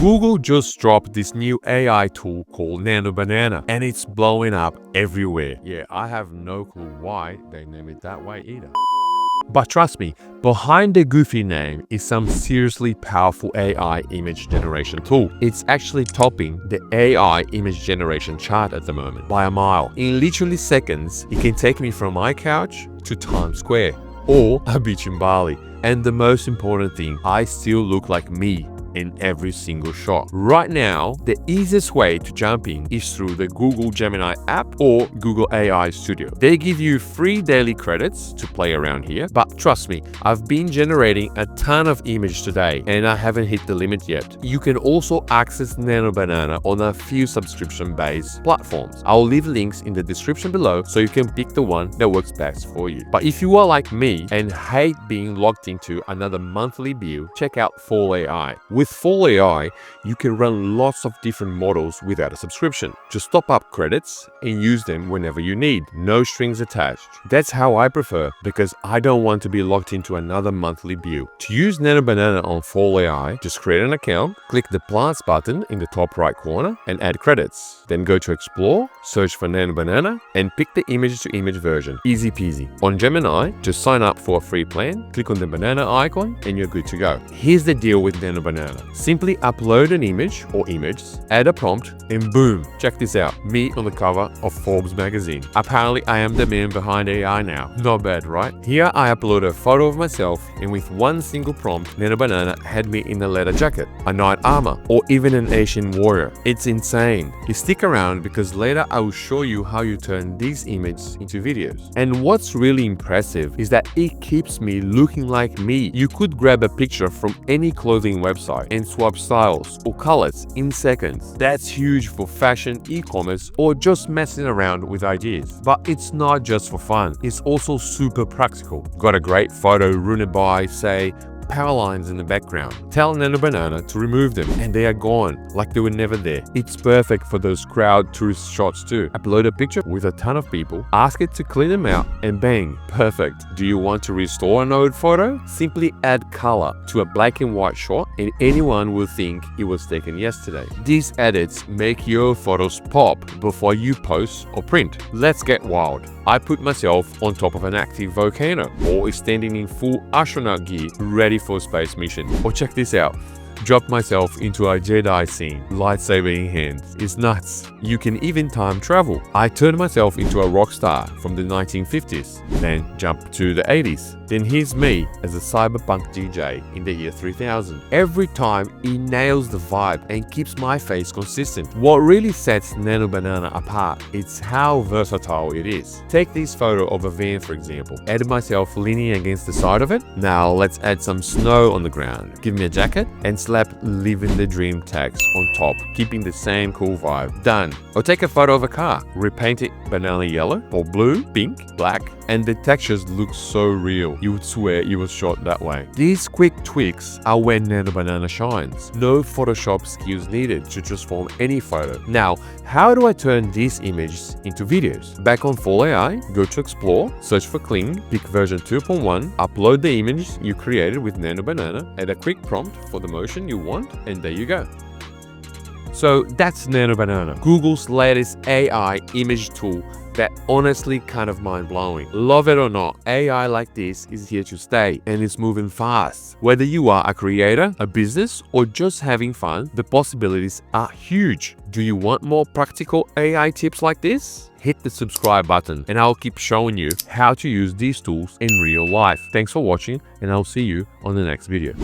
Google just dropped this new AI tool called Nano Banana, and it's blowing up everywhere. Yeah, I have no clue why they name it that way either. But trust me, behind the goofy name is some seriously powerful AI image generation tool. It's actually topping the AI image generation chart at the moment by a mile. In literally seconds, it can take me from my couch to Times Square or a beach in Bali. And the most important thing, I still look like me in every single shot. Right now, the easiest way to jump in is through the Google Gemini app or Google AI Studio. They give you free daily credits to play around here, but trust me, I've been generating a ton of images today and I haven't hit the limit yet. You can also access Nano Banana on a few subscription-based platforms. I'll leave links in the description below so you can pick the one that works best for you. But if you are like me and hate being locked into another monthly bill, check out Fal Ai. With Fal Ai, you can run lots of different models without a subscription. Just top up credits and use them whenever you need. No strings attached. That's how I prefer because I don't want to be locked into another monthly bill. To use Nano Banana on Fal Ai, just create an account, click the plus button in the top right corner and add credits. Then go to Explore, search for Nano Banana and pick the image-to-image version. Easy peasy. On Gemini, just sign up for a free plan, click on the banana icon and you're good to go. Here's the deal with Nano Banana. Simply upload an image or images, add a prompt, and boom, check this out, me on the cover of Forbes magazine. Apparently, I am the man behind AI now. Not bad, right? Here, I upload a photo of myself, and with one single prompt, Nano Banana had me in a leather jacket, a knight armor, or even an Asian warrior. It's insane. You stick around because later I will show you how you turn these images into videos. And what's really impressive is that it keeps me looking like me. You could grab a picture from any clothing website and swap styles or colors in seconds. That's huge for fashion, e-commerce, or just messing around with ideas. But it's not just for fun, it's also super practical. Got a great photo ruined by, say, power lines in the background. Tell Nano Banana to remove them and they are gone, like they were never there. It's perfect for those crowd tourist shots too. Upload a picture with a ton of people, ask it to clean them out, and bang, perfect. Do you want to restore an old photo? Simply add color to a black and white shot and anyone will think it was taken yesterday. These edits make your photos pop before you post or print. Let's get wild. I put myself on top of an active volcano or standing in full astronaut gear ready for a space mission. Or check this out. Dropped myself into a Jedi scene, lightsaber in hand. It's nuts. You can even time travel. I turned myself into a rock star from the 1950s, then jumped to the 80s. Then here's me as a cyberpunk DJ in the year 3000. Every time he nails the vibe and keeps my face consistent. What really sets Nano Banana apart is how versatile it is. Take this photo of a van for example. Add myself leaning against the side of it. Now let's add some snow on the ground. Give me a jacket and slap "Living the Dream" text on top, keeping the same cool vibe. Done. Or take a photo of a car, repaint it banana yellow or blue, pink, black, and the textures look so real. You would swear it was shot that way. These quick tweaks are where Nano Banana shines. No Photoshop skills needed to transform any photo. Now, how do I turn these images into videos? Back on Fal Ai, go to Explore, search for Kling, pick version 2.1, upload the image you created with Nano Banana, add a quick prompt for the motion you want, and there you go. So that's Nano Banana, Google's latest AI image tool that honestly kind of mind-blowing. Love it or not, AI like this is here to stay and it's moving fast. Whether you are a creator, a business, or just having fun, the possibilities are huge. Do you want more practical AI tips like this? Hit the subscribe button and I'll keep showing you how to use these tools in real life. Thanks for watching and I'll see you on the next video.